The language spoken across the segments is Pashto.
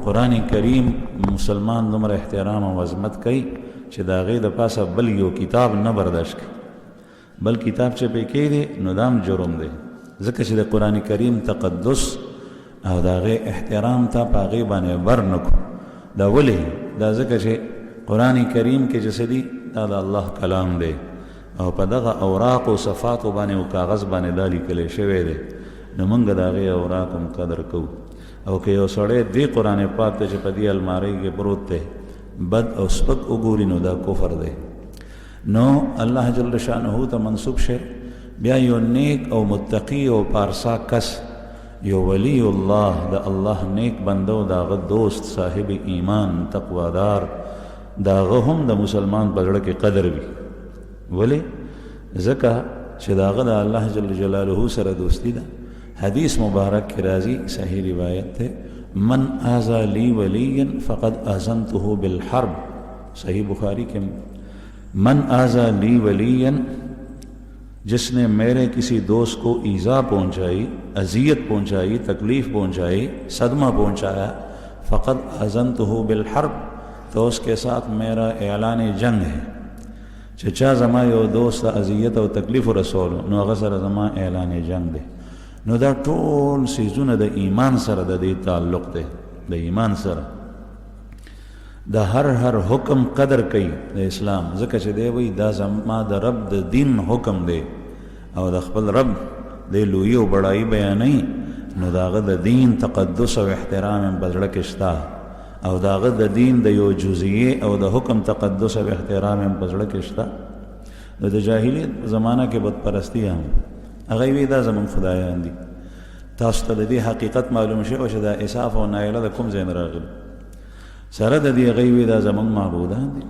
قرآن کریم مسلمان دومره احترام او عظمت کوي چې د هغې د پاسه بل یو کتاب نه برداشت کوي، بل کتاب چې پې کېږي نو دام جرم دی، ځکه چې د قرآن کریم تقدس او د هغې احترام ته په هغې باندې بر نه کړو. دا ولې؟ دا ځکه چې قرآن کریم کې چې څه دي دا د الله کلام دی او په دغه اوراق او صفاتو باندې او کاغذ باندې دا لیکلی شوی دی، نو موږ د هغې اوراق هم قدر کوو. او که یو سړی دې قرآن پاک ته چې په دې المارۍ کې پروت دی بد او سپک وګوري نو دا کفر دی. نو الله جل شانه ته منسوب شي، بیا یو نیک او متقی او پارسا کس، یو ولی الله د الله نیک بنده او داغه دوست صاحب ایمان تقوادار، داغه هم د مسلمان په زړه کې قدر وي. ولې؟ ځکه چې داغه د الله جل جلاله سره دوستی ده. حدیث مبارک کی راضی صحیح روایت ہے، من آذا لی ولیا فقد آذنته بالحرب، صحیح بخاری کے من آذا لی ولیا، جس نے میرے کسی دوست کو ایذا پہنچائی، اذیت پہنچائی، تکلیف پہنچائی، صدمہ پہنچایا، فقد آذنته بالحرب، تو اس کے ساتھ میرا اعلان جنگ ہے. چچا زما یو دوست اذیت او تکلیف رسولو نو هغه سره زما اعلان جنگ دی. نو دا ټول سیزونه د ایمان سره د دې تعلق دی، د ایمان سره د هر حکم قدر کوي د اسلام، ځکه چې دی وایي دا زما د رب د دین حکم دی او د خپل رب د لویي او بړایي بیانوي، نو د هغه د دین تقدس او احترام هم په زړه کې شته، او د هغه د دین د یو جزیې او د حکم تقدس او احترام هم په زړه کې شته. نو د جاهلیت په زمانه کې بتپرستي هم هغه وی دا زمون خدایان دي. تاسو ته د دې حقیقت معلوم شوی چې دا اساف او نایله د کوم ځای نه راغلي، سره د دې هغه وی دا زمون معبودان دي.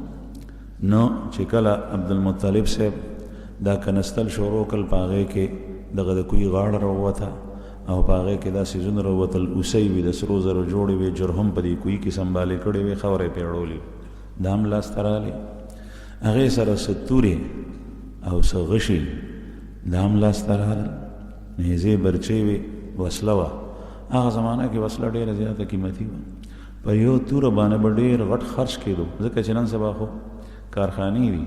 نو چې کله عبدالمطلب صاحب دا کنستل شروع کړل، په هغې کې دغه د کوی غاړه راووته او په هغې کې دا سیزونه راووتل، اوسۍ وي د سرو زرو جوړې وې، جرهم په دې کوی کې سنبالې کړې وې، خاورې پې اړولې، دا هم لاسته راغلې. هغې سره څه تورې او څه غشي دا هم لاسته راغلل، نیزې برچې وې، وسله وه. هغه زمانه کې وسله ډېره زیاته قیمتي وه، په یو توره باندې به ډېر غټ خرڅ کېدو، ځکه چې نن سبا خو کارخانې وي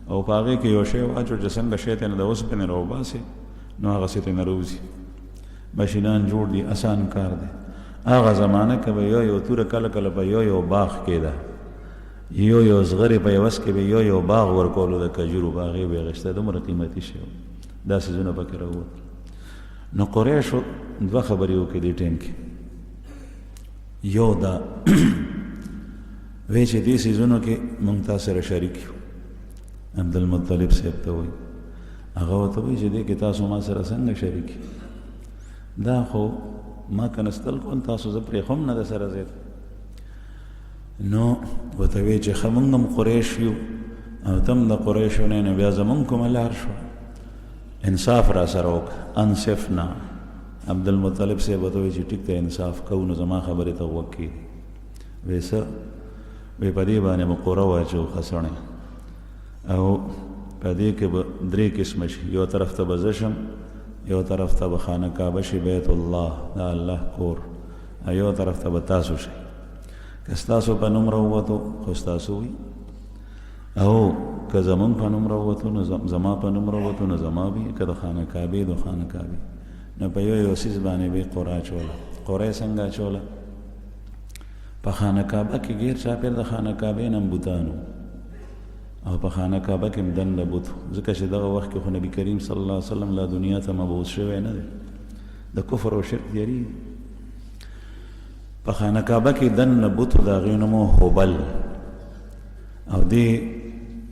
او په هغې کې یو شی واچو چې څنګه شی ته نه د اوسپنې راوباسې نو هغسې ترې نه راوځي، ماشینان جوړ دي، اسان کار دی. هغه زمانه کې به یو توره کله کله په یو باغ کېده، یو زغرې په یوس کې به یو باغ ورکولو د کجورو، په هغې به یې اخیسته، دومره قیمتي شی و. دا سیزونه پکې راووتل. نو قریشو دوه خبرې وکړې دې ټیم کې. یو دا وی چې دې سیزونو کې موږ تا سره شریک یو. عبدالمطلب صاحب ته وایي، هغه ورته وایي چې دې کې تاسو ما سره څنګه شریک یو؟ دا خو ما کنستل کول، تاسو زه پرېښوم نه د سره ځای ته. نو ورته وایي چې ښه موږ هم قریش یو او ته هم د قریشو نه، نو بیا زموږ کومه لار شوه، انصاف را سره وکړه، انصفنا. عبدالمطلب صاحب ورته وایي چې ټیک ته انصاف کوو، نو زما خبرې ته غوږ کېږي. وایي څه؟ وایي په دې باندې به قوره واچو ښه سړی، او په دې کې به درې قسمه شي، یو طرف ته به زه شم، یو طرف ته به خانه کعبه شي، بیت الله د الله کور، او یو طرف ته به تاسو شئ. که ستاسو په نوم راووتو خو ستاسو وي، او که زمون په نوم راووتو نو زما په نوم راووتو نو زما وي، که د خانه کعبې د خانه کعبې. نو په یو څیز باندې به یې قوره اچوله. قوره یې څنګه اچوله؟ په خانه کعبه کې غیر چاپېر د خانه کعبې نه بوتانو، او په خانه کعبه کې هم دنده بوت، ځکه چې دغه وخت کې خو نبي کریم صلی الله علیه وسلم لا دنیا ته مبعوث شوی نه دی، د کفر او شرک تیاري. په خانه کعبه کې دنده بوت، د هغې نوم و هبل، او دې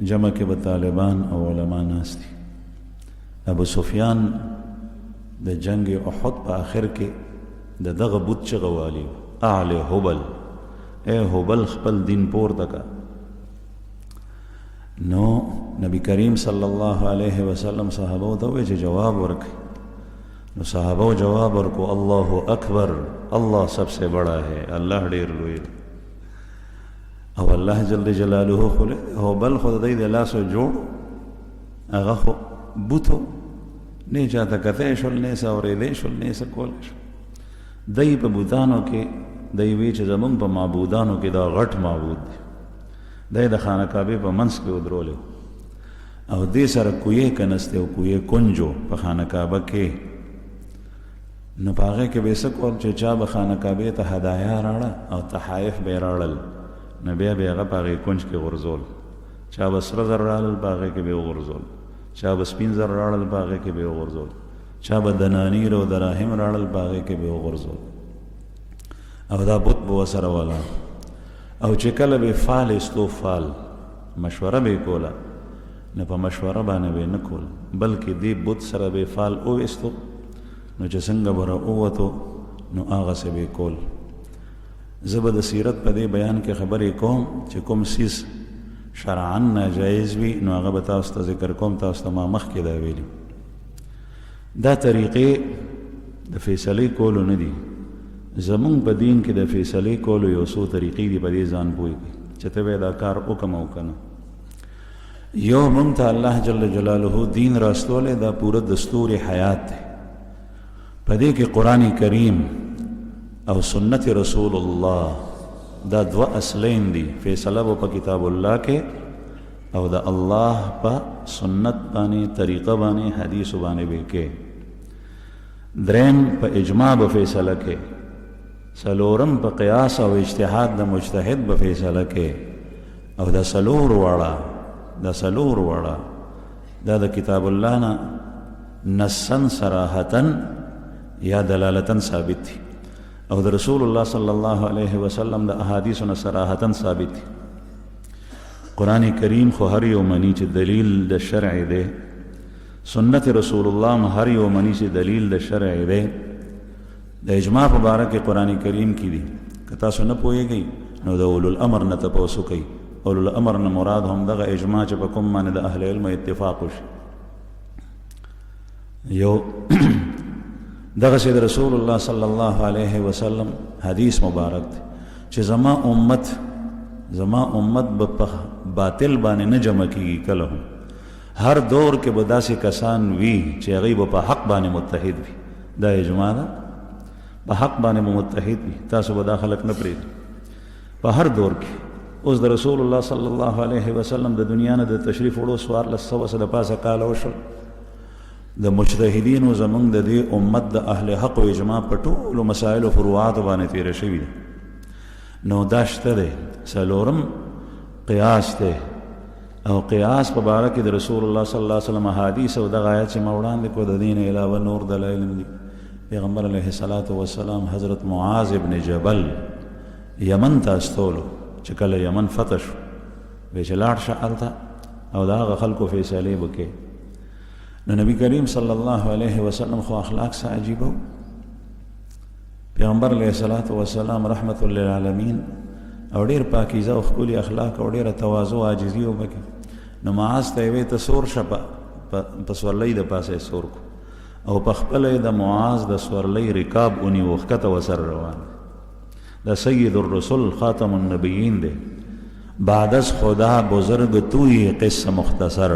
جمع کې به طالبان او علما ناست دي. ابو سفیان د جنگ احد په آخر کې د دغه بوت چغه والي، اعلی هبل، اے هبل خپل دین پورته کا. نو نبی کریم صلی الله علیه وسلم صحابه ته وایي چې جواب ورکړي. نو صحابه جواب ورکو، الله اکبر، الله سب سے بڑا ہے، الله ډیر لوی دی. او الله جل جلاله خو هبل خو د دې د لاسو جوړ، هغه خو بوتو نه چاته کته شول، نه څه اورېدی شول، نه څه کولی شول. دی په بوتانو کې دی وی چې زمونږ په معبودانو کې دا غټ معبود دی، دی د خانه کعبې په منځ کې ودرولی او دې سره کویې کنستی او کویې کنجو په خانه کعبه کې. نو په هغې کې به یې څه کول چې چا به خانه کعبې ته هدایا راړه او تحایف به یې راړل، نو بیا به یې هغه په هغې کنج کې غورځول. چا به سره زر راړل په هغې کې به یې وغورځول، چا به سپین زر راړل په هغې کې به یې وغورځول، چا به دنانیر او دراهم راړل په هغې کې به یې وغورځول او دا بت به ورسره ولاړ. او چې کله به فال ایستو فال مشوره به یې کوله، نه په مشوره باندې به یې نه کول بلکې دې بت سره به یې فال وویستو، نو چې څنګه به راووتو نو هغسې به یې کول. زه به د سیرت په دې بیان کې خبرې کوم چې کوم څیز شرعاً ناجایز وي نو هغه به تاسو ته ذکر کوم. تاسو ته ما مخکې دا ویلي دا طریقې د فیصلې کولو نه دي. زمونږ په دین کې د فیصلې کولو یو څو طریقې دي، په دې ځان پوهېږئ چې ته به دا کار وکړم او که نه. یو موږ ته الله جل جلاله دین راستولی دا پوره دستور حیات دی، په دې کې قرآن کریم او سنت رسول الله دا دوه اصلین دي. فیصله به په کتاب الله کې او د الله په سنت باندې طریقه باندې حدیث باندې به کې. دریم په اجماع به فیصله کې. څلورم په قیاس او اجتهاد د مجتهد به فیصله کې. او دا څلور واړه دا د کتاب الله نه نصن صراحتن یا دلالتن ثابت دي او د رسول الله صلی الله علیه وسلم د احادیثو نه صراحتن ثابت دي. قرآن کریم خو هر یو مني چې دلیل د شرع دی، سنت رسول الله هر یو مني چې دلیل د شرع دی. د اجماع په باره کې قرآن کریم کې دي، که تاسو نه پوهېږئ نو د اولو الامر نه تپوس وکئ. اولو الامر نه مراد هم دغه اجماع چې په کوم باندې د اهل علم اتفاق وشي. یو دغسې د رسول الله صلی الله علیه وسلم حدیث مبارک دی چې زما امت به په باطل باندې نه جمع کېږي. کله هم هر دور کې به داسې کسان وي چې هغوی به په حق باندې متحد وي. دا اجماع ده، په حق باندې به متحد وي. تاسو به دا خلک نه پرېږدئ په هر دور کې. اوس د رسول الله صلی الله علیه وسلم د دنیا نه د تشریف وړو 1400 د پاسه کاله وشول. د مجتهدینو زمونږ د دې امت د اهل حق و اجماع په ټولو مسایلو فروعاتو باندې تېره شوي ده. نو دا شته دی. څلورم قیاس دی او قیاس په باره کې د رسول الله صلی الله علیه وسلم احادیث او دغه آیات چې ما وړاندې کړو د دین علاوه نور دلایل هم دي. پیغمبر علیه الصلاة والسلام حضرت معاذ ابن جبل یمن ته استولو چې کله یمن فتح شو وی چې لاړ شه هلته او د هغه خلکو فیصلې وکړې. نو نبی کریم صلی الله علیه وسلم خو اخلاق څه عجیبه و. پیغمبر علیه الصلاة والسلام رحمت للعالمین او ډېر پاکیزه او ښکلي اخلاق او ډېره تواضع او عاجزي و پکې. نو معاذ ته یې وی ته سور شه په سورلۍ د پاسه یې سور کو او په خپله یې د معاذ د سورلۍ رکاب ونیو ښکته ورسره روان. دا سید الرسل خاتم النبیین دی. بعد از خدا بزرگ توی قصه مختصر.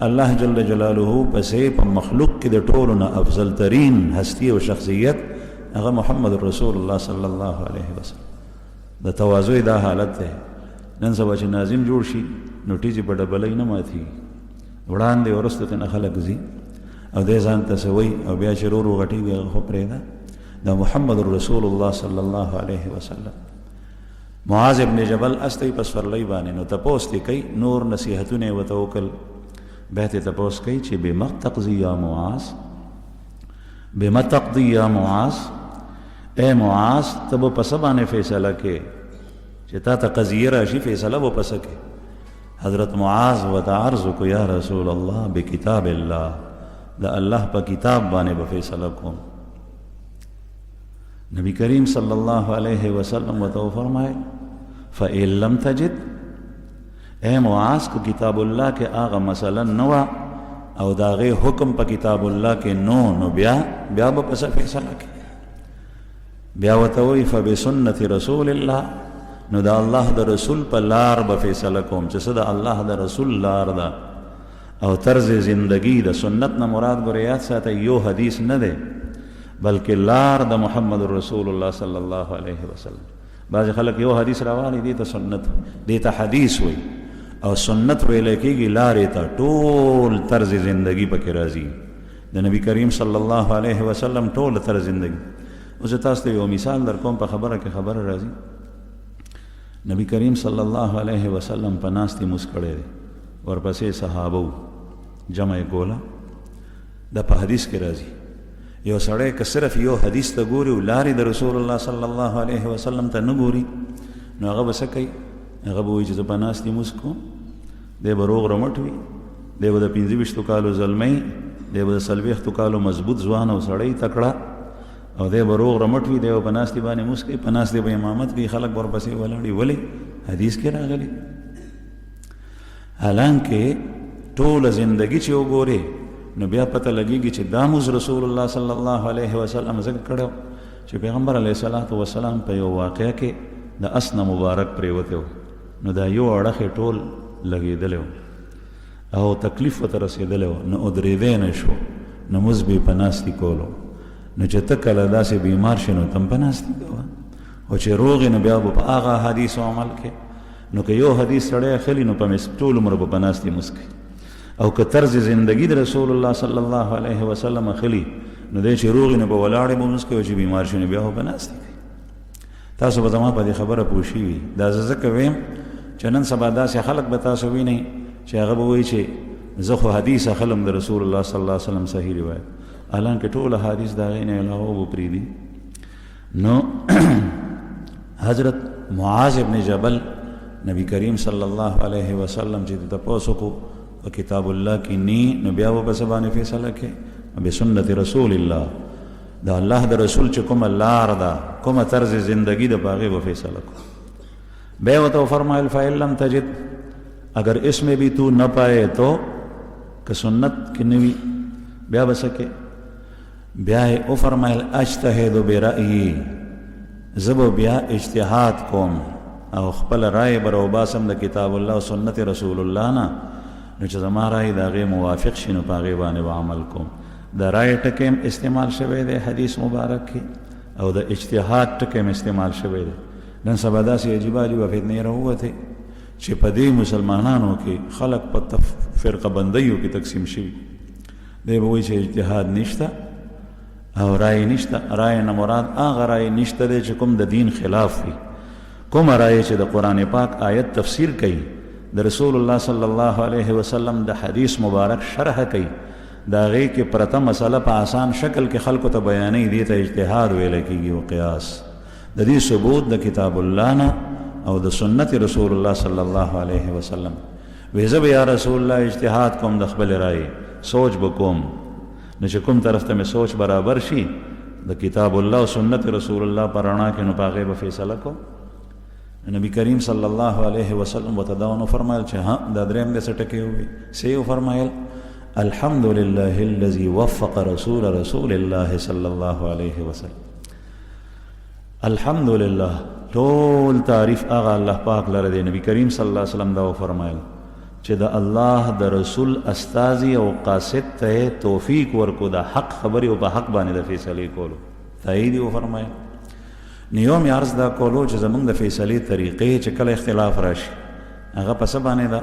الله جل جلاله پسې په مخلوق کې د ټولو نه افضل ترین هستی او شخصیت هغه محمد رسول الله صلی الله علیه وسلم. د تواضع دا حالت دی. نن سبا چې ناظم جوړ شي نو ټیزې په ډبلۍ نه ماتېږي، وړاندې ورستو ته نه خلک ځي او دی ځان ته څه وایي او بیا چې ورو غټېږي هغه خو پرېږده. دا محمد رسول الله صلی الله علیه وسلم. معاذ ابن جبل استی په سورلۍ باندې نو تپوس دې کوي، نور نصیحتونه یې ورته وکړل. بیا ترې تپوس کوي چې بما تقضي یا معاذ، بما تقضي یا معاذ، اے معاذ ته به په څه باندې فیصله کې چې تا ته قضیه راشي فیصله به پسه کې. حضرت معاذ ورته عرض وکړو یا رسول الله بکتاب الله، د الله په کتاب باندې به فیصله کوم. نبی کریم صلی الله علیه وسلم ورته وفرمایل فإن لم تجد، اے معاذ کو کتاب الله کې هغه مسله نه وه او د هغې حکم په کتاب الله کې نو بیا به پسه فیصله کې. بیا ورته وایي فبسنت رسول الله، نو د الله د رسول په لار به فیصله کوم چې څه د الله د رسول لار ده او طرز زندگی د سنت نه مراد ګوره یاد ساته یو حدیث نه دی بلکې لار د محمد رسول الله صلی الله علیه وسلم. بعض خلک یو حدیث راوالي دي ته سنت، دي ته حدیث وي، او سنت ویل کېږي لارې ته ټول طرز زندگی پکې راځي د نبی کریم صلی الله علیه وسلم ټول طرز زندگی. اوس تاسو ته یو مثال در کوم، په خبره کې خبره راځي. نبی کریم صلی الله علیه وسلم په ناستې موس کړی دی، ورپسې صحابه جمع کوله. د په حدیث کې راځي یو سړی که صرف یو حدیث ته ګوري او لارې د رسول الله صلی الله علیه وسلم ته نه ګوري، نو هغه به څه کوي؟ هغه به وایي چې زه په ناستې موس کوم. دی به روغ رمټ وي، دی به د 25 کالو زلمی، دی به د 40 کالو مضبوط ځوان او سړی تکړه، او دی به روغ رمټ وي، دی به په ناستې باندې موس کوي، په ناستې به امامت کوي، خلک به ورپسې ولاړي. ولې؟ حدیث کې راغلی. حالانکه ټوله زندگی چې وګورې نو بیا پته لګېږي چې دا موز رسول الله صلی الله علیه وسلم ذکر کړی چې پیغمبر علیه الصلاة والسلام په یو واقعه کې د اس نه مبارک پرېوتی و، نو دا یو اړخ یې ټول لګېدلی و او تکلیف ورته رسېدلی و، نو ودرېدی نه شو، نو موز به یې په ناستې کولو. نو چې ته کله داسې بیمار شې نو ته هم په ناستې کوه، او چې روغ یې نو بیا به په هغه حدیثو عمل کې. نو که یو حدیث سړی اخلي نو په ټول عمر به په ناستې موس کوي، او که طرز زندگی د رسول الله صلی الله علیه وسلم اخلي نو دی چې روغ نه به ولاړې به موس کوي، او چې بیمار شي نو بیا به په ناستې کوي. تاسو به زما په دې خبره پوه شوي. دا زه ځکه ویم چې نن سبا داسې خلک به تاسو وینئ چې هغه به وایي چې زه خو حدیث اخلم د رسول الله صلی الله علیه وسلم صحیح روایت، حالانکه ټول حدیث د هغې نه علاوه به پرېږدي. نو حضرت معاذ ابن جبل نبی کریم صلی الله علیه وسلم چې تپوس وکړو په کتاب الله کې نی، نو بیا به په څه باندې فیصله کې؟ بسنت رسول الله، د الله د رسول چې کومه لار ده، کومه طرز زندگی ده، په هغې به فیصله کو. بیا ورته فرمایل فإن لم تجد، اگر اس میں بھی تو نہ پائے تو، که سنت کې نه وي بیا به څه کې؟ بیا یې وفرمایل اجتهد برأیي، زه به بیا اجتهاد کوم او خپل رای به راوباسم د کتاب الله او سنت رسول الله نه، نو چې زما رای د هغې موافق شي نو په هغې باندې به عمل کوم. د رای ټکی هم استعمال شوی دی حدیث مبارک کې، او د اجتهاد ټکی هم استعمال شوی دی. نن سبا داسې عجیبه عجیبه فتنې راووتې چې په دې مسلمانانو کې خلک په فرقه بندیو کې تقسیم شوي. دی به وایي چې اجتهاد نشته او رای نشته. رای نه مراد هغه رای نشته دی چې کوم د دین خلاف وي، کومه رای چې د قرآن پاک آیت تفسیر کوي، د رسول الله صلی الله علیه وسلم د حدیث مبارک شرح کوي، د هغې کې پرته مسله په آسان شکل کې خلکو ته بیانوي، دې ته اجتهاد ویلی کېږي او قیاس. د دې ثبوت د کتاب الله نه او د سنت رسول الله صلی الله علیه وسلم. وی زه به یا رسول الله اجتهاد کوم د خپل رای، سوچ به کوم، نو چې کوم طرف ته مې سوچ برابر شي د کتاب الله او سنت رسول الله په رڼا کې، نو په هغې به فیصله کوم. نبی کریم صلی الله علیه وسلم ورته دا ونه فرمایل چې ها دا درېیم دی څه ټکی ووایي، څه یې وفرمایل؟ الحمد لله الذي وفق رسول الله صلی الله علیه وسلم. الحمد لله، ټول تعریف هغه الله پاک لره دی. نبی کریم صلی الله علیه وسلم دا وفرمایل چې د الله د رسول استازي او قاصد ته توفیق ورکو د حق خبرې او په حق باندې د فیصلې کولو. تایید یې وفرمایل. نیوم یې عرض دا کولو چې زمونږ د فیصلې طریقې چې کله اختلاف راشي هغه په څه باندې ده؟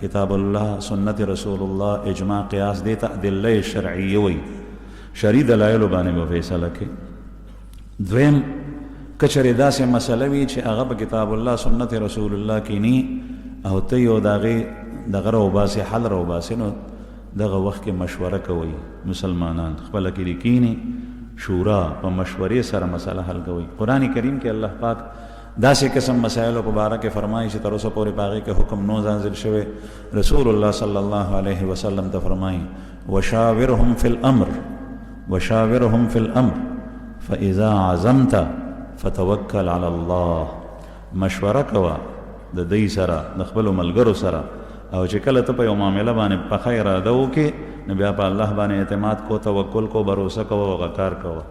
کتاب الله، سنت رسول الله، اجماع، قیاس، دې ته ادله شرعیه وایي. شرعي دلایلو باندې به فیصله کوي. دویم که چېرې داسې مسله وي چې هغه په کتاب الله سنت رسول الله کې ني او ته یو د هغې دغه راوباسې حل راوباسې، نو دغه وخت کې مشوره کوئ. مسلمانان خپله کې دې کینې شورا په مشورې سره مسله حل کوي. قرآن کریم کې الله پاک داسې قسم مسایلو په باره کې فرمایي چې تر اوسه پورې په هغې کې حکم نو نازل شوی. رسول الله صلی الله علیه وسلم ته فرمایي وشاورهم فی الامر فاذا عزمت فتوکل علی الله. مشوره کوه د دوی سره، د خپلو ملګرو سره، او چې کله ته په یو معامله باندې پخه اراده وکړې نو بیا په الله باندې اعتماد کو، توکل کو، بروسه کو او هغه کار کوه.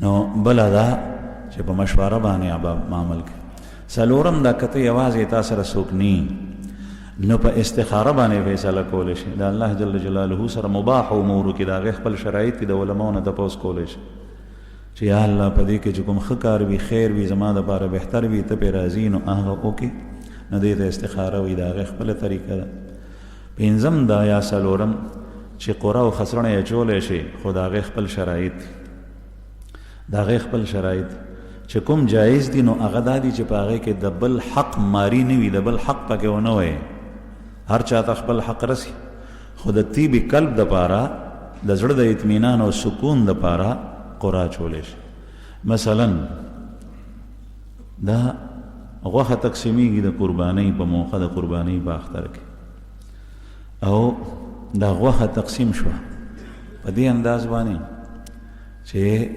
نو بله ده چې په مشوره باندې عمل کوي. څلورم دا که ته یوازې تا سره څوک نی نو په استخاره باندې فیصله کولی شي. د الله جل جلاله سره مباح امورو کې د هغې خپل شرایط دي، د علماو نه تپوس کولی شي چې یا الله په دې کې چې کوم ښه کار وي، خیر وي، زما دپاره بهتر وي، ته پرې راضي، نو هغه وکړي. نو دې ته استخاره وایي، د هغې خپله طریقه ده. پنځم دا یا څلورم چې قره او خسرڼه یې اچولی شي، خو د هغې خپل شرایط دي، د هغې خپل شرایط چې کوم جایز دي، نو هغه دا دي چې په هغې کې د بل حق ماری نه وي، د بل حق پکې ونه وایي. هر چا ته خپل حق رسی، خو د طیب قلب دپاره، د زړه د اطمینان او سکون دپاره قره اچولی شي. مثلا دا غوښه تقسیمیږي د قربانۍ په موقع، د قربانۍ په اختر کې، او دا غوښه تقسیم شوه په دې انداز باندې چې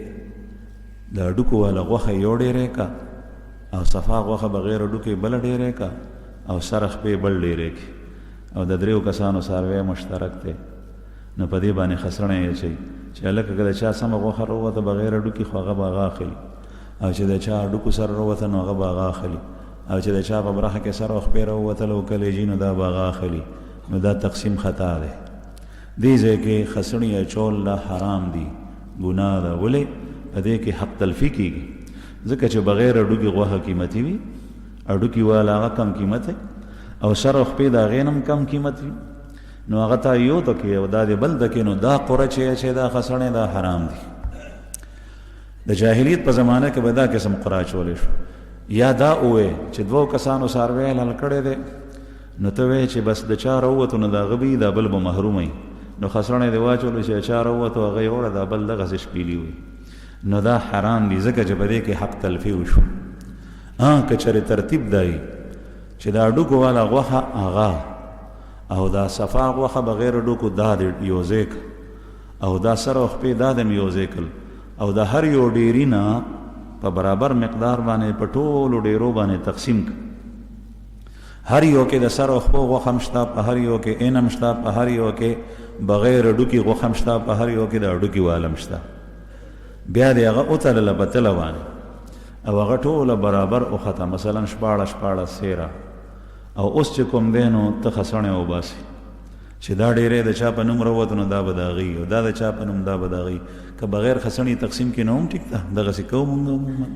د هډوکو والا غوښه یو ډېری کا، او صفا غوښه بغیر هډوکې بله ډېری کا، او سر خپې بل ډېری کی، او د دریو کسانو څاروی مشترک دی. نو په دې باندې خسرڼه یې اچوي چې هلکه که د چا سمه غوښه راووته بغیر هډوکي، خو هغه به هغه اخلي، او چې د چا هډوکو سره راووته نو هغه به هغه اخلي، او چې د چا په برخه کې سر او خپې راووتله او کلیجي، نو دا به هغه اخلي. نو دا تقسیم خطا دی. دې ځای کې خسرڼې اچول دا حرام دي، ګناه ده. ولې؟ په دې کې حق تلفي کېږي، ځکه چې بغیر هډوکي غوښه قیمتي وي، هډوکي والا هغه کم قیمت دی، او سر او خپې د هغې نه هم کم قیمت وي. نو هغه تا یو ته کې او دا د بل ته کې، نو دا قره چې دا خسرڼې دا حرام دي. د جاهلیت په زمانه کې به دا قسم قره اچولی شو. یا دا ووایې چې دوو کسانو څاروی حلال کړی دی، نو ته وایې چې بس د چا راووتو نو د هغه به دا بل به محروم وي، نو خسرڼې دې واچولو چې چا راووتو هغه یې وړه، دا بل دغسې شپیلي وي. نو دا حرام دي، ځکه چې په دې کې حق تلفي وشو. که چېرې ترتیب دا وي چې دا هډوکو والا غوښه هغه، او دا صفا غوښه بغیر هډوکو دا دې یو ځای کړه، او دا سر او خپې دا دې م یو ځای کړل، او د هر یو ډیري نه په برابر مقدار باندې په ټولو ډیرو باندې تقسیم کړه. هر یو کې د سر او خپو غوښه هم شته، په هر یو کې عین هم شته، په هر یو کې بغیر هډوکي غوښه هم شته، په هر یو کې د هډوکي واله هم شته. بیا دې هغه وتلله په تله باندې، او هغه ټوله برابر وخته، مثلا 14 سیره. او اوس چې کوم دی نو ته خسرڼې وباسي چې دا ډېری د چا په نوم راووت، نو دا به د هغې، او دا د چا په نوم دا به د هغې. که بغیر خسرڼې تقسیم کړي نو هم ټیک ده، دغسې کوو مونږ عموما.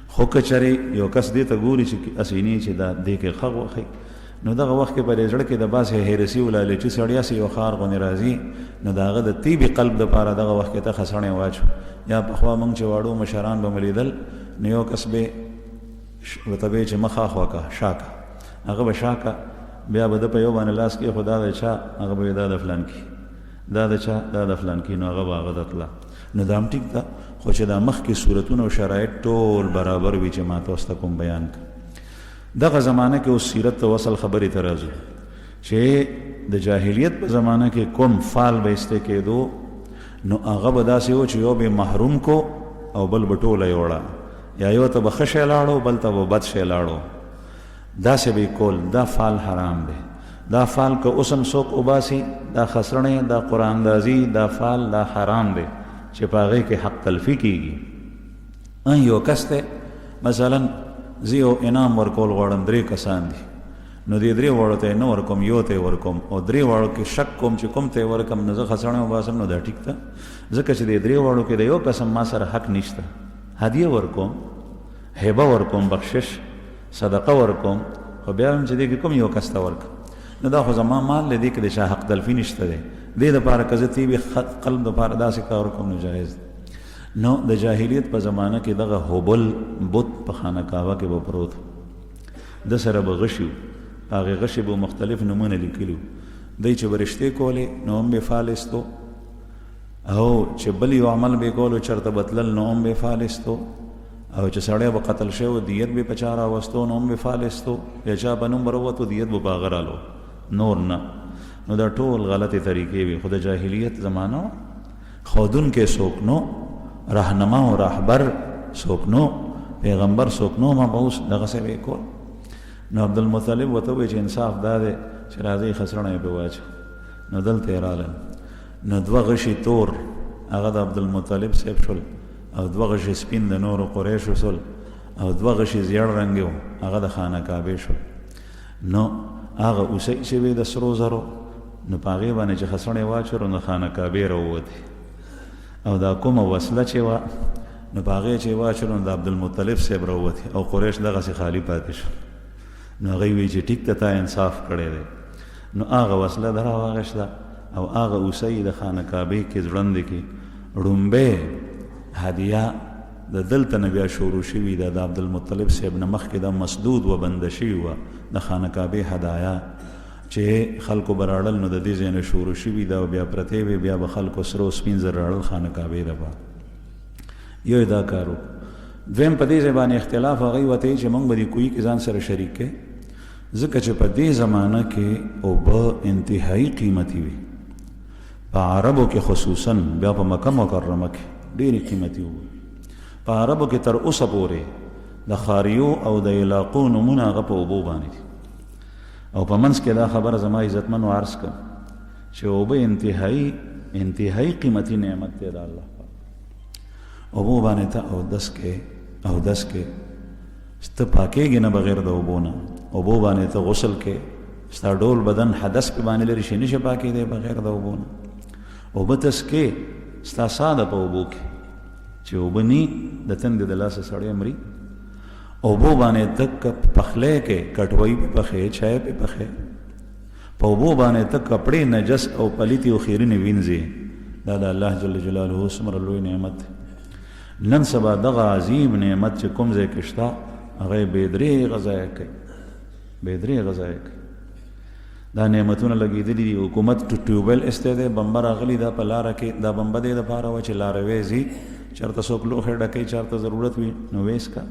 خو که چېرې یو کس دې ته ګوري چې اسیني چې دا دې کې ښه غوښې، نو دغه وخت کې په دې زړه کې د باسې هیرسي و لالچي سړیا سي یو خار غوندې راځي، نو د هغه د طیبي قلب دپاره دغه وخت کې ته خسرڼې واچو. یا پخوا مونږ چې واړو مشران به مو لیدل، نو یو کس به ورته به چې مخ اخوا که شا که، هغه به شا که، بیا به د په یو باندې لاس کې، خو دا د چا، هغه به دا د فلان کې، دا د چا، دا د فلان کې، نو هغه به هغه ته تله. نو دا هم ټیک ده، خو چې دا مخکې صورتونه او شرایط ټول برابر وي چې ما تاسو ته کوم بیان کړ. دغه زمانه کې اوس سیرت ته وصل خبرې ته راځو چې د جاهلیت په زمانه کې کوم فال به ایسته کېدو، نو هغه به داسې و چې یو به محروم کو او بل به ټوله یې وړه، یا یو ته به ښه شی لاړو، بل ته به بد شی لاړو، داسې به یې کول. دا فال حرام دی. دا فال که اوس هم څوک وباسي، دا خسرڼې، دا قراندازي، دا فال دا حرام دی چې په هغې کې حق تلفي کېږي. یو کس دی مثلا زه یو انعام ورکول غواړم، 3 کسان دي، نو دې 3 واړو ته یې نه ورکوم، یو ته یې ورکوم، او 3 واړو کې شک کوم چې کوم ته یې ورکم، نو زه خسرڼې وباسم، نو دا ټیک ده، ځکه چې دې 3 واړو کې د یو قسم ما سره حق نشته. هدیه ورکوم، هبه ورکوم، بخشش صدقه ورکوم، خو بیا هم چې دې کې کوم یو کس ته ورکم، نو دا خو زما مال دی، دې کې د چا حق تلفي نشته دی. دې دپاره که زه طیبي قلب دپاره داسې کار وکړم، نو جایز دی. نو د جاهلیت په زمانه کې دغه هبل بت په خانقاهوه کې به پروت، د سره به غشي و، هغې غشي به مختلف نومونه لیکلي وو. دی چې به رشتې کولې نو هم به فال ایستو، او چې بل یو عمل به یې کولو چېرته به تلل نو هم به فال ایستو، او چې سړی به قتل شوی دیت به په چا راوستو نو هم به فال ایستو، یا چا په نوم به راووتو دیت به په هغه رالو، نور نه. نو دا ټول غلطې طریقې وي. خو د جاهلیت زمانه وه، ښودونکی څوک نو، رهنما او رهبر څوک نو، پیغمبر څوک نو، ما به اوس دغسې به یې کول. نو عبدالمطلب ورته ووایي چې انصاف دا دی چې راځئ خسرڼه یې پرې واچو. نو دلته یې رالل، نو 2 غشي تور هغه د عبدالمطلب صاحب شول، او 2 غشي سپین د نورو قریشو شول، او 2 غشي زیړ رنګ و هغه د خانه کعبې شول. نو هغه اوسۍ چې وې د سرو زرو نو په هغې باندې چې خسڼې واچولو نو خانه کعبې راووتې او دا کومه وسله چې وه نو په هغې چې واچولو نو د عبدالمطلب صاحب راووتې او قریش دغسې خالي پاتې شو نو هغوی وایي چې ټیک ته تا انصاف کړی دی نو هغه وسله ده راواغېسته او هغه اوسۍ د خانه کعبې کې ځوړندې کې ړومبۍ هدیه د دلته نه بیا شروع شوي ده د عبدالمطلب صاحب نه مخکې دا مسدود و بنده شوي وه د خانه کعبې هدایا چې خلکو به راړل نو د دې ځای نه شروع شوي ده او بیا پرتې وې بیا به خلکو سرو سپین زر راړل خانه کعبې دپاره یو دا کار وکړو دویم په دې ځای باندې اختلاف هغوی ورته چې موږ به دې کوهي کې ځان سره شریک کړې ځکه چې په دې زمانه کې اوبه انتهایي قیمتي وي په عربو کې خصوصا بیا په مکه مکرمه کې ډېرې قیمتي وي په عربو کې تر اوسه پورې د خاریو او د علاقو نومونه هغه په اوبو باندې دي او په منځ کې دا خبره زما عزتمنو عرض کړم چې اوبه انتهایي قیمتي نعمت دی د الله پاک اوبو باندې ته اودس کې ته پاکېږي نه بغیر د اوبو نه اوبو باندې ته غسل کې ستا ډول بدن حدث پې باندې لري شي نشي پاکېدی بغیر د اوبو نه اوبه تسکې ستا ساه ده په اوبو کې چې اوبه نی د تندې د لاسه سړی مري اوبو باندې تک پخلی کې کټوۍ پې پخې چای پې پخې په اوبو باندې تک کپړې نجس او پلیتې او خیرنې وینځې دا د الله جل جلاله څومره لوی نعمت دی نن سبا دغه عظیم نعمت چې کوم ځای کې شته هغه یې بېدرېغه ضایع کوي بېدرېغه ضایع کوي دا نعمتونه لګېدلي دي حکومت ټیوبویل ایستی دی بمبه راغلي دا په لاره کې دا بمبه دې دپاره وه چې لاروی ځي چېرته څوک لوښی ډکوي چېرته ضرورت وي نو ویس کا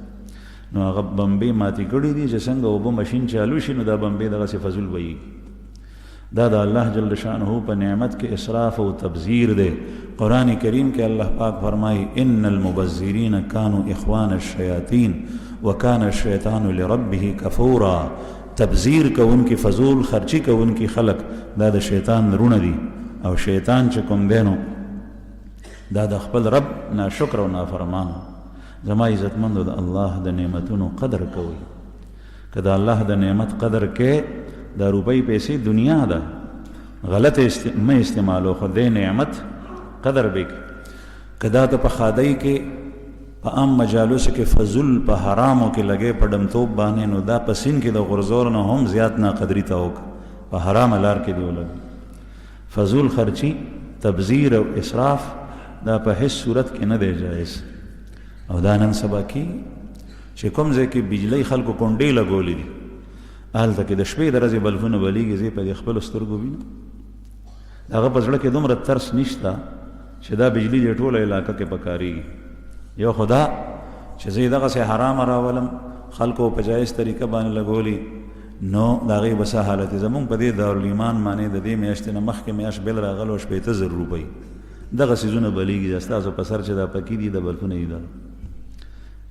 نو هغه بمبې ماتې کړي دي چې څنګه اوبه مشین چالو شي نو دا بمبې دغسې فضول بهیږي دا د الله جل شانه په نعمت کې اسراف او تبذیر دی قرآن کریم کې الله پاک فرمایي ان المبذرین کانوا اخوان الشیاطین وکان الشیطان لربه کفورا تبذیر کوونکي فضول خرچي کوونکي خلق دا د شیطان رونه دي او شیطان چې کوم دی نو دا د خپل رب ناشکر او نافرمان زما عزتمندو د الله د نعمتونو قدر کوي که د الله د نعمت قدر کې دا روپۍ پیسې دنیا ده غلط مه استعمالو خو د نعمت قدر به کې که دا ته په خادۍ کې په عام مجالسو کې فضول په حرامو کې لګې په ډمتوب باندې نو دا په سین کې د غرزور نه هم زیات ناقدري ته وکړه په حرام لار کې دی ولګي فضول خرچي تبذیر او اسراف دا په هیڅ صورت کې نه دی جایز او دا نن سبا کې چې کوم ځای کې بجلی خلکو کونډې لګولې دي هلته کې د شپې د ورځې بلفونه بلیږي زه په دې خپلو سترګو وینم هغه په زړه کې دومره ترس نشته چې دا بجلی دې ټوله علاقه کې پکارېږي یو خدا چې زه یې دغسې حرامه راولم خلکو په جایز طریقه باندې لګولي نو د هغې به څه حالت زمونږ په دې دارالایمان باندې د دې میاشتې نه مخکې میاشت بل راغلو 80,000 روپۍ دغه څیزونه بلیږي ستاسو په سر چې دا پکې دي د بلفونه دي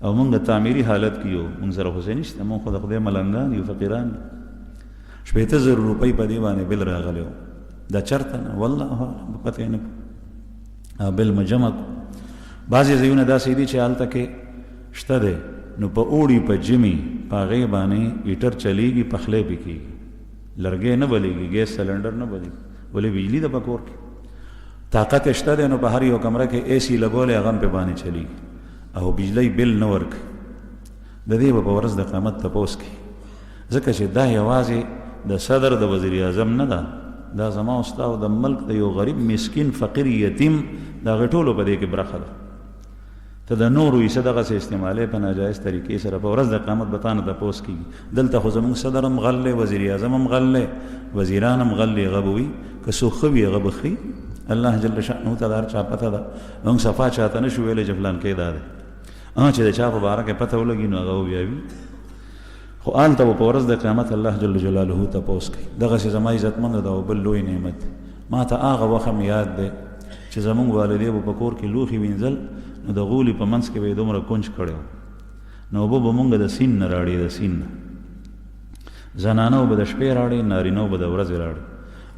او مونږ د تعمیري حالت کې یو مونږ سره خو څه نشته مونږ خو د خدای ملنګان یو فقیران 80,000 روپۍ په دې باندې بل راغلی و دا چېرته نه والله اعلم پته یې نه بل مو جمع بعضې ځایونه داسې دي چې هلته کې شته دی نو په اوړي په ژمي په هغې باندې هیټر چلیږي پخلی پې کېږي لرګی نه بلیږي ګیس سلنډر نه بلیږي ولې بجلي ده په کور کې طاقت یې شته دی نو په هر یو کمره کې اے سی لګولی هغه هم پې باندې چلیږي او بجلی بل نه ورکوي د دې به په ورځ د قیامت تپوس کوي ځکه چې دا یوازې د صدر د وزیر اعظم نه ده دا زما او ستا او د ملک د یو غریب مسکین فقیر یتیم د هغې ټولو په دې کې برخه ده ته د نورو حصه دغسې استعمالې په ناجایز طریقې سره په ورځ د قیامت به تا نه تپوس کېږي دلته خو زموږ صدر هم غل دی وزیر اعظم هم غل دی وزیران هم غل دی هغه به وي که څوک ښه وي هغه به ښي الله جل شانه ته د هر چا پته ده موږ صفا چاته نه شو ویلی چې فلان کې دا دی چې د چا په باره کې پته ولګي نو هغه بیا وي خو هلته به په ورځ د قیامت الله جل جلاله تپوس کوي دغسې زما عزتمنده ده او بل لوی نعمت دی ما ته هغه وخت هم یاد دی چې زمونږ والدې به په کور کې لوښي وینځل نو د غولي په منځ کې به یې دومره کونج کړی و نو اوبه به مونږ د سیند نه راړې د سیند نه زنانه به د شپې راړې نارینه به د ورځې راړې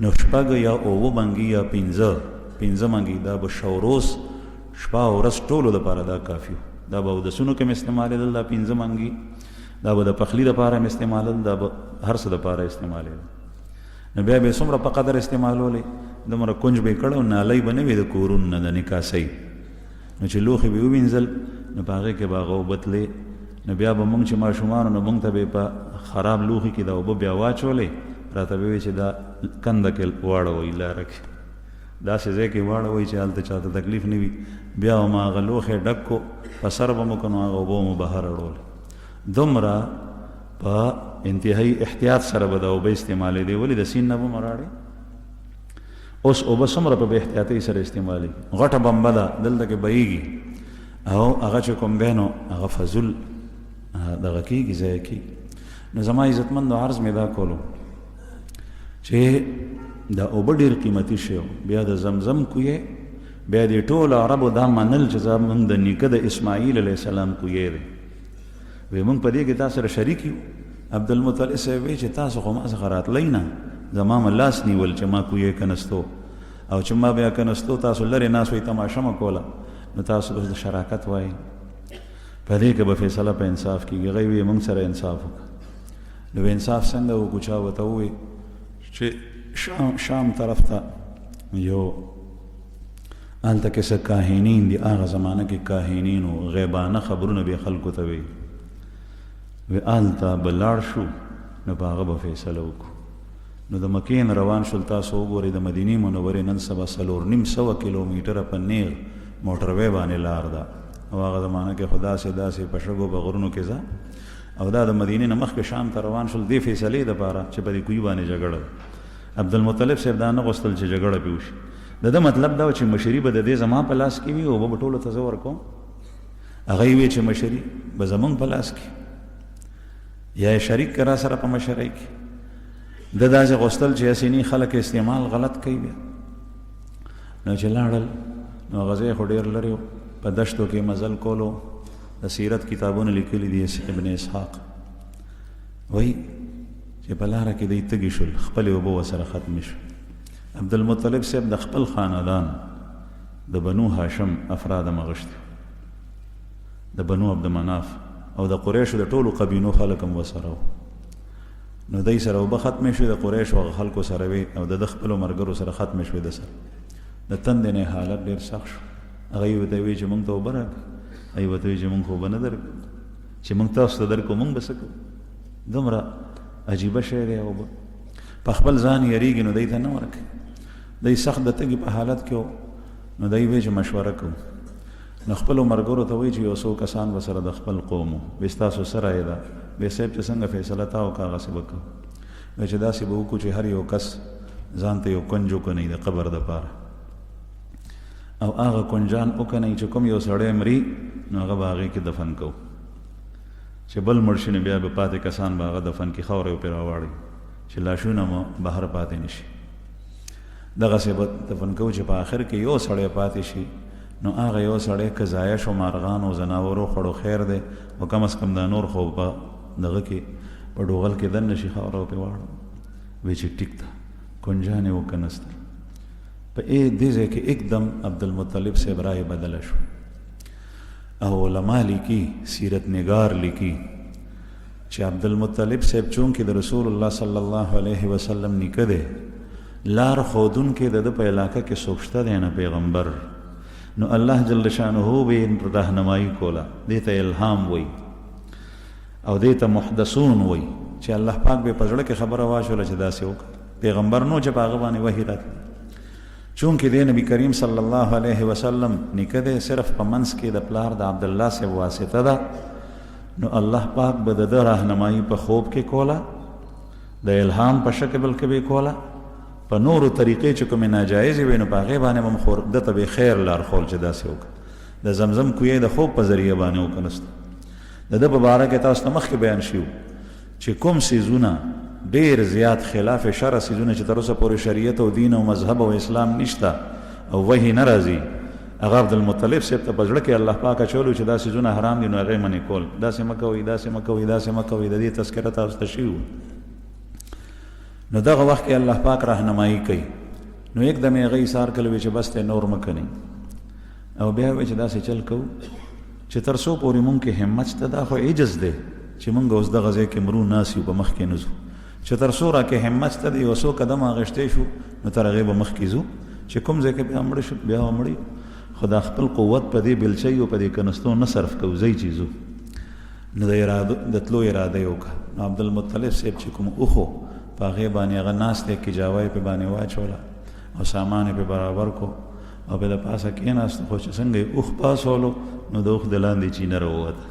نو شپږ یا اووه منګي یا پنځه منګي دا به شوروز شپه او ورځ ټولو دپاره دا کافي و دا به اودسونو کې م استعمالېدل دا پنځه منګي دا به د پخلی دپاره هم استعمالول، دا به هر څه دپاره استعمالېده. نو بیا به یې څومره په قدر استعمالولې، دومره کنج به یې کړی او نالۍ به نه وي د کورونو نه، د نکاسۍ. نو چې لوښي به یې ووینځل نو په هغې کې به هغه اوبه تلې. نو بیا به مونږ چې ماشومانو نو مونږ ته به یې په خراب لوښي کې دا اوبه بیا واچولې، راته به وایي چې دا کنده کې واړوئ، لاره کې داسې ځای کې واړوئ چې هلته چاته تکلیف نه وي. بیا به ما هغه لوښی ډک کو، په سر به مو که نو هغه اوبه مو بهر اړولې. دومره په انتهایی احتیاط سره به دا اوبه استعمالېدې. ولې د سیند نه به مو راړې. اوس اوبه څومره په بې احتیاطۍ سره استعمالېږي. غټه بمبه ده دلته کې بهیږي او هغه چې کوم دی نو هغه فضول دغه کېږي، ضایع کېږي. نو زما عزتمندو عرض مې دا کولو چې دا اوبه ډېر قیمتي شی و. بیا د زمزم کویې، بیا دې ټولو عربو دا منل چې زموږ د نیکه د اسماعیل علیه السلام کویې دی. وی مونږ په دې کې تاسو سره شریک یو. عبدالمطلب صاحب وی چې تاسو خو ما څخه راتلی نه، زما مې لاس نیول چې ما کویې کنستو، او چې ما بیا کنستو تاسو لرې ناست وئ تماشه مه کوله. نو تاسو د شراکت وایي، په دې کې به فیصله په انصاف کېږي. هغوی وی مونږ سره انصاف وکړه. نو انصاف څنګه وکړو؟ چا ورته ووایي چې شام طرف ته یو هلته کې څه کاهنین دي، هغه زمانه کې کاهنین و، غیبانه خبرونه به خلکو ته وی. وی هلته به لاړ شو نو په هغه به فیصله وکړو. نو د مکې نه روان شول. تاسو وګورئ د مدینې منورې نن سبا 4.5 کیلومیټره په نیغ موټروی باندې لار ده، او هغه زمانه کې خو داسې په شګو په غرونو کې ځه. او دا د مدینې نه مخکې شام ته روان شول دې فیصلې دپاره چې په دې کوی باندې جګړه. عبدالمطلب صاحب دا نه غوښتل چې جګړه پې وشي. د ده مطلب دا و چې مشري به د دې زما په لاس کې وي او به ټولو ته زه ورکوم. هغه یې وی چې مشري به زمونږ په لاس کې، یا یې شریک که را سره په مشرۍ کې. ده داسې غوښتل چې اسیني خلک استعمال غلط کوي. بیا نو چې لاړل نو هغه ځای خو ډېر لرې و، په دشتو کې مزل کولو. د سیرت کتابونه لیکلي دي ابن اسحاق، وایي چې په لاره کې دی تږي شول، خپلې اوبه ورسره ختمې شو. عبدالمطلب صاحب د خپل خاندان د بنو هاشم افراد مغشتي، د بنو عبدمناف او د قریشو د ټولو قبیلو خلک هم ورسره وو. نو دی سره اوبه ختمې شوې، د قریشو هغه خلکو سره وې او د خپلو ملګرو سره ختمې شوې. د سره د تندې نه حالت ډېر سخت شو. هغه یې ورته وایي چې مونږ ته اوبه راکړه. هغې ورته وایي چې مونږ خو اوبه نه درکړو، چې مونږ تاسو ته درکړو مونږ به څه کوو. دومره عجیبه شی دی. اوبه په خپل ځان یریږي نو دی ته نه ورکوي. دی سخت د تږي په حالت کې و. نو دی وایي چې مشوره کوو. نو خپلو ملګرو ته وایي چې یو څو کسان به سره د خپل قوم وو، وایي ستاسو څه رایه ده؟ وایي صاحب چې څنګه فیصله تا وکړه هغسې به کوو. وایي چې داسې به وکړو چې هر یو کس ځان ته یو کنج وکنئ د قبر دپاره، او هغه کنجان وکنئ چې کوم یو سړی مري نو هغه به هغې کې دفن کوو، چې بل مړ شي نو بیا به پاتې کسان به هغه دفن کړي، خاوره پرې راواړئ چې لاشونه مو بهر پاتې نه شي. دغسې به دفن کوو چې په آخر کې یو سړی پاتې شي. نو هغه یو سړی که ضایع شو مارغان او ځناورو خوړو خیر دی، او کم از کم دا نور خو په دغه کې په ډوغل کې دننه شي، خاوره پرې واړو. وایي چې ټیک ده، کنجان یې وکنستل. په دې ځای کې एकदम عبدالمطلب صاحب رایې بدله شو. او علما لیکي، سیرت نگار لیکي چې عبدالمطلب صاحب چونکې د رسول الله صلی الله علیه وسلم نیکه دی، لار ښودونکی د ده په علاقه کې څوک شته دی نه پیغمبر. نو الله جل شانه به رهنمایي کوله. دې ته الهام وایي او دې ته محدثون وایي چې الله پاک به په زړه کې خبره واچوله چې داسې وکړه. پیغمبر نو چې په هغه باندې وحي راتله. چونکې دی نبی کریم صلی الله علیه وسلم نیکه دی، صرف په منځ کې د پلار د عبدالله صاحب واسطه ده. نو الله پاک به د ده رهنمایي په خوب کې کوله، د الهام په شکل کې به کوله. په نورو طریقې چې کومې ناجایزې وي نو په هغې باندې به ده ته به خیر لارښول چې داسې وکړه. د زمزم کویې د خوب په ذریعه باندې وکنستو. د ده په باره کې تاسو ته مخکې بیان شوي چې کوم څیزونه ډېر زیات خلاف شرع څیزونه چې تر اوسه پورې شریعت او دین او مذهب او اسلام نشته او وحي نه راځي، هغه عبدالمطلب صاحب ته په زړه کې الله پاک اچولو چې دا څیزونه حرام دي نو هغې منې کول. داسې مه کوئ، داسې مه کوئ، داسې مه کوئ. د دې تذکره تاسو ته شوي وو. نو دغه وخت کې الله پاک رهنمایي کوي. نو एकदम یې هغه ایثار کړی وي چې بس ته نور مه کنئ، او بیا وایي چې داسې چل کوو چې تر څو پورې مونږ کې همت شته. دا خو عجز دی چې مونږ اوس دغه ځای کې مرو ناست یو په مخ کې نه ځو، چې تر څو را کې همت ته د یو څو قدمه اخیستی شو نو تر هغې به مخکې ځو، چې کوم ځای کې بیا مړه شو بیا به مړه یو، خو دا خپل قوت په دې بلچۍ او په دې کنستو نه صرف کوو، ځئ چې ځو. نو د تلو اراده یې وکړه. نو عبدالمطلب صاحب چې کوم اوښو په هغې باندې هغه ناست دی، کجاوه یې پې باندې واچوله او سامان یې پې برابر کو او پې د پاسه کېناست، خو چې څنګه یې اوښ پاسولو نو د اوښ د لاندې چینه راووته،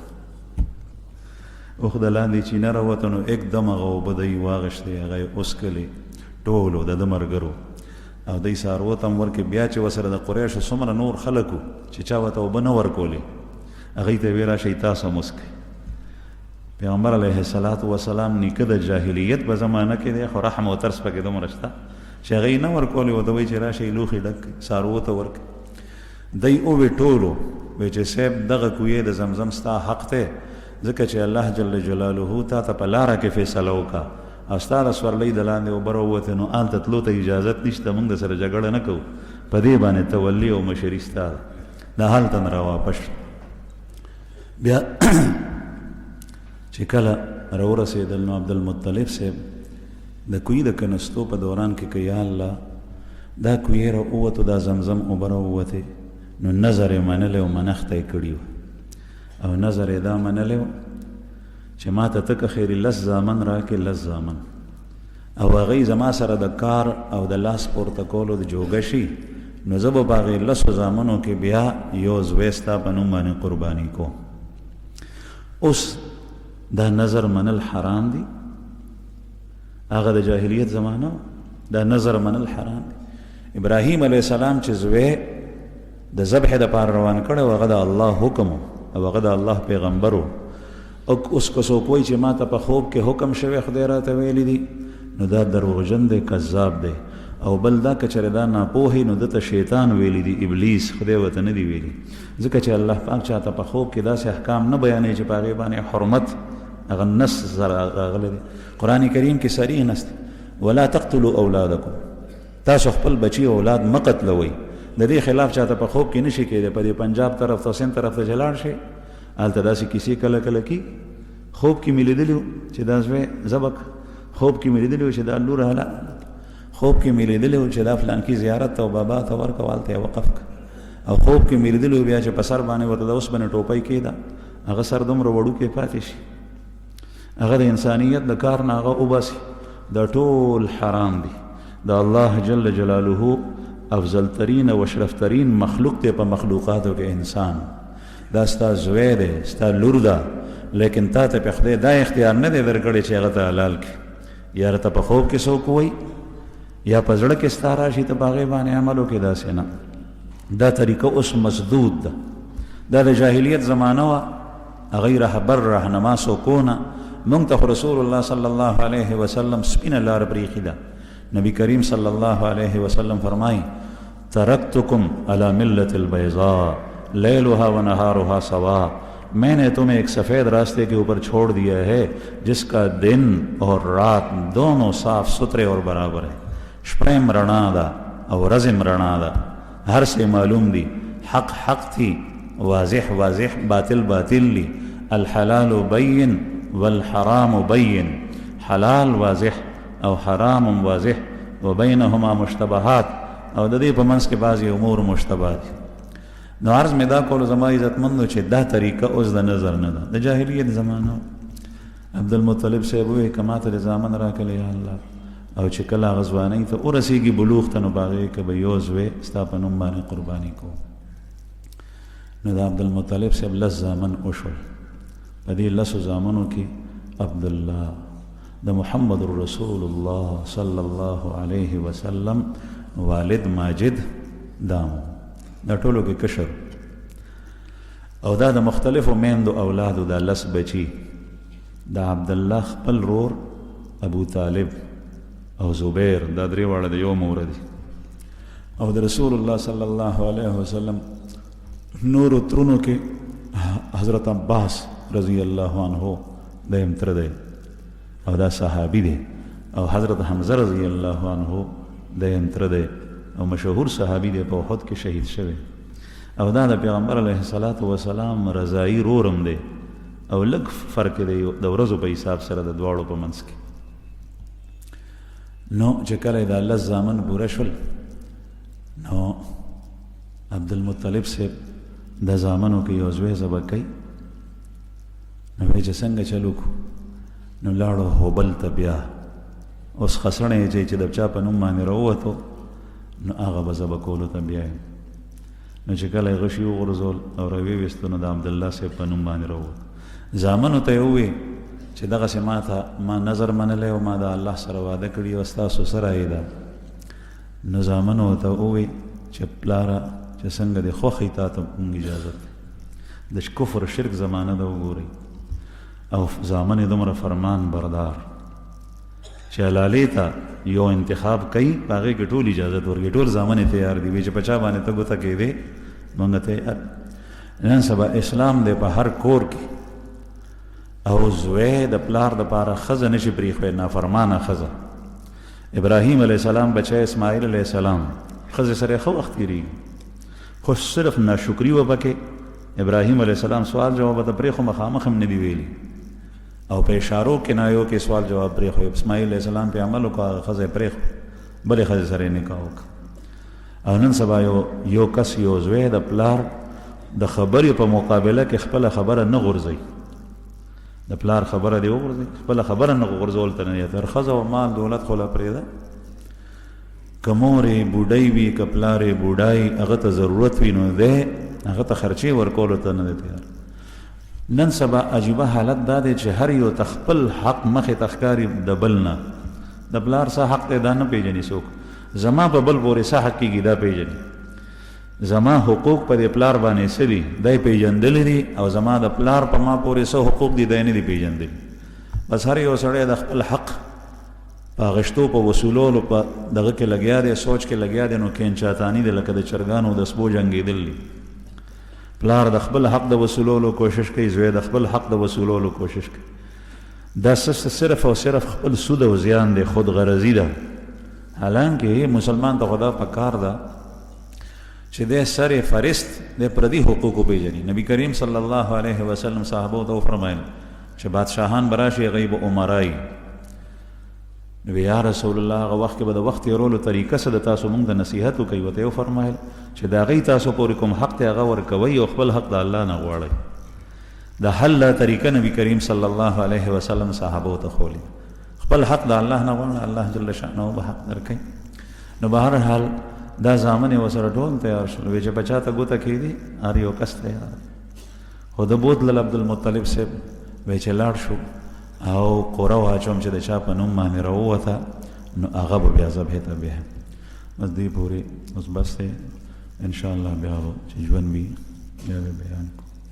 اوښ د لاندې چینه راووته نو اکدم هغه اوبه دی واغېشتې، هغه یې اوسکلې ټولو د ده ملګرو او دی څاروو ته هم ورکې. بیا چې ورسره د قریشو څومره نور خلک وو چې چا ورته اوبه نه ورکولې، هغوی ته یې ویې راشئ تاسو هم وڅکئ. پیغمبر علیه السلام نیکه د جاهلیت په زمانه کې دی، خو رحم او ترس پکې دومره شته چې هغوی نه ورکولې، ورته وایي چې راشئ لوښي ډک کړئ څاروو ته ورکړئ. دی ووې ټولو وایي چې صاحب دغه کویې د زمزم ستا حق دی، ځکه چې الله جل جلاله تا ته په لاره کې فیصله وکړه او ستا د سورلۍ د لاندې اوبه راووتې، نو هلته تلو ته اجازت نشته، موږ د سره جګړه نه کوو، په دې باندې تولی او مشري ستا ده، دا هلته نه راواپس شه. بیا چې کله راورسېدل نو عبدالمطلب صاحب د کوی د کنستو په دوران کې که یا الله دا کویې راووتو، دا زمزم اوبه راووتې، نو نظر یې منلی او منښته یې کړي وه او نظر یې دا منلی و چې ما ته ته که خیري 10 زامن راکې 10 زامن او هغوی زما سره د کار او د لاس پورته کولو د جوګه شي، نو زه به په هغې 10 زامنو کې بیا یو زوی ستا په نوم باندې قرباني کوم. اوس دا نظر منل حرام دي، هغه د جاهلیت زمانه دا نظر منل حرام دي. ابراهیم علیه السلام چې زوی د ذبح دپاره روان کړی و، هغه د الله حکم او هغه د الله پیغمبر و. اوس که څوک وایي چې ما ته په خوب کې حکم شوی خدای راته ویلی دي، نو دا دروغجن دی، کذاب دی. او بل دا که چېرې دا ناپوهی نو دته شیطان ویلی دي، ابلیس، خدای ورته نه دی ویلي، ځکه چې الله پاک چاته په خوب کې داسې احکام نه بیانوي چې په هغې باندې حرمت هغه نص سره راغلی دی. قرآن کریم کې صریح نص دی، ولا تقتلوا اولادکم، تاسو خپل بچي او اولاد مه قتلوئ. د دې خلاف چاته په خوب کې نشي کېدی. په دې پنجاب طرف ته سند طرف ته چې لاړ شي، هلته داسې کیسې کله کله کېږي. خوب کې مې لیدلي وو چې دا زوی ذبح، خوب کې مې لیدلي وو چې دا لور حلال، خوب کې مې لیدلي وو چې دا فلانکي زیارت ته او بابا ته ورکړه، هلته یې وقف کړه. او خوب کې مې لیدلي وو بیا چې په سر باندې ورته د اوسپنې ټوپۍ کېده، هغه سر دومره وړوکی پاتې شي، هغه د انسانیت د کار نه هغه وباسي. دا ټول حرام دي. دا الله جل جلاله افضل ترین او اشرف ترین مخلوق دی په مخلوقاتو کې انسان. دا ستا زوی دی، ستا لور ده، لیکن تا ته په خدای دا اختیار نه دی درکړی چې هغه ته حلال کړي. یا راته په خوب کې څوک وایي یا په زړه کې ستا راشي ته په هغې باندې عمل وکړې، داسې نه. دا طریقه اوس مسدود ده. دا د جاهلیت زمانه وه، هغوی رهبر رهنما څوکونه. موږ ته رسول الله صلی الله علیه وسلم سپینه لار پریښې ده. نبی کریم صلی اللہ علیہ وسلم فرمائی ترکتکم علی ملت البیضاء لیلها و نہارها سوا، میں نے تمہیں ایک سفید راستے کے اوپر چھوڑ دیا ہے جس کا دن اور رات دونوں صاف ستھرے اور برابر ہے. شپرم رڼا ده او رزم رڼا ده، ہر سے معلوم دی، حق حق تھی، واضح واضح، باطل باطل لی. الحلال بین والحرام بین، حلال واضح او حرام واضح، و بینهما مشتبهات، او د دې په منځ کې بعضې امور مشتبه دي. نو عرض مې دا کولو زما عزتمندو چې دا طریقه اوس د نظر نه ده، د جاهلیت زمانه. عبدالمطلب صاحب ووایي که ما ته د زامن راکړې یا الله، او چې کله هغه ځوانۍ ته ورسېږي بلوغ ته، نو په هغې کې به یو زوی ستا په نوم باندې قرباني کوو. نو د عبدالمطلب صاحب 10 زامن وشول. په دې 10 زامنو کې عبدالله د محمد رسول الله صلی الله علیه وسلم والد ماجد دامو، دا ټولو کې کشر. او دا د مختلفو میندو اولادو دا 10 بچي. دا عبدالله خپل رور ابو طالب او زبیر، دا 3 واړه د یو مور دي. او د رسول الله صلی الله علیه وسلم نورو ترونو کې حضرت عباس رضی الله عنه د ep03 دی او دا صحابي دی. او حضرت حمزه رضی الله عنه د ep03 دی او مشهور صحابي دی، په احد کې شهید شوی. او دا د پیغمبر علیه السلام رضایی رورم دی، او لږ فرق دی د ورځو په حساب سره د دواړو په منځ کې. نو چې کله د الله زامن پوره شول نو عبدالمطلب صاحب د زامنو کې یو زوی ذبح کوي. نو وایي چې څنګه چلو کو؟ نو لاړو هوبل ته بیا اوس خسړی چې د چا په نوم باندې راووتو نو هغه به ذبح کولو ته بیایم. نو چې کله یې غشي وغورځول او راویویستو نو د عبدالله صاحب په نوم باندې راووت. زامنو ته یې وویل چې دغسې ما نظر منلی او ما د الله سره واده کړي او ستاسو سره یې ده. نو زامنو ته وویل چې پلاره چې څنګه دې خوښوي تا ته مونږ اجازت د کفر شرک زمانه ده وګورئ. او زامن یې دومره فرمان بردار چې حلالې ته یو انتخاب کوي په هغې کې ټول اجازت ورکوي. ټول زامن یې تیار دي وایي چې په چا باندې ته ګوته کېدې مونږ تیار. نن سبا اسلام دی په هر کور کې او زوی د پلار دپاره ښځه نشي پرېښوی، نافرمانه ښځه. ابراهیم علیه السلام بچی اسماعیل علیه السلام ښځې سره یې ښه وخت تېرېږي خو صرف ناشکري وه پکې. ابراهیم علیه السلام سوال جواب ته پرېښو مخامخ هم نه دي ویلي او په اشارو کنایو کې سوال جواب پرېښو. اسماعیل علیه السلام پې عمل وکړو هغه ښځه یې پرېښو بلې ښځې سره یې نکاح وکړه. او نن سبا یو کس یو زوی د پلار د خبرې په مقابله کې خپله خبره نه غورځوي. د پلار خبره دې وغورځوي خپله خبره نه غورځول ته نه یې تر ښځه او مال دولت خو لا پرېږده. که مور یې بوډۍ وي که پلار یې بوډای هغه ته ضرورت وي نو دی هغه ته خرچې ورکولو ته نه دی تیار. نن سبا عجیبه حالت دا دی چې هر یو ته خپل حق مخې ته ښکاري د بل نه. د پلار څه حق دی دا نه پېژني څوک. زما په بل پورې څه حق کېږي دا پېژني. زما حقوق په دې پلار باندې څه دي دا یې پېژندلي دي او زما د پلار په ما پورې څه حقوق دي دا یې نه دي پېژندلي. بس هر یو سړی د خپل حق په اغشتو په وصولولو په دغه کې لګیا دی سوچ کې لګیا دی نو کینچاتانی دی لکه د چرګانو د سپو جنګېدل دي. پلار د خپل حق د وصولولو کوشش کوي زوی د خپل حق د وصولولو کوشش کوي. دا صرف او صرف خپل سود او زیان دی خود غرضي ده. حالانکه مسلمان ته خدا په کار ده چې د سر فرست د پردي حقوقو پیژني. نبی کریم صلی الله علیه وسلم صحابو ته وفرمایل چې بادشاهان براشي غیب عمرای. نبی یا رسول الله هغه وخت کې به د وخت تېرولو طریقه څه د تاسو مونږ د نصیحت وکوي. ورته یې وفرمایل چې د هغوی تاسو پورې کوم حق دی هغه ورکوئ او خپل حق د الله نه غواړئ. د حل طریقه نبی کریم صلی الله علیه وسلم صحابو ته ښولي. خپل حق د الله نه غواړه الله جل شانه به حق درکوي. نو به هر حال دا زامن یې ورسره ټول تیار شول. وایي چې په چا ته ګوته کېدي هر یو کس تیار. خو د بوتلل عبدالمطلب صاحب وایي چې لاړ شو او قوره واچوم چې د چا په نوم باندې راووته نو هغه به بیا ذبحې ته بیایم. بس دې پورې اوس بس دی انشاءالله بیا چې ژوند وي بیا به بیان کړو.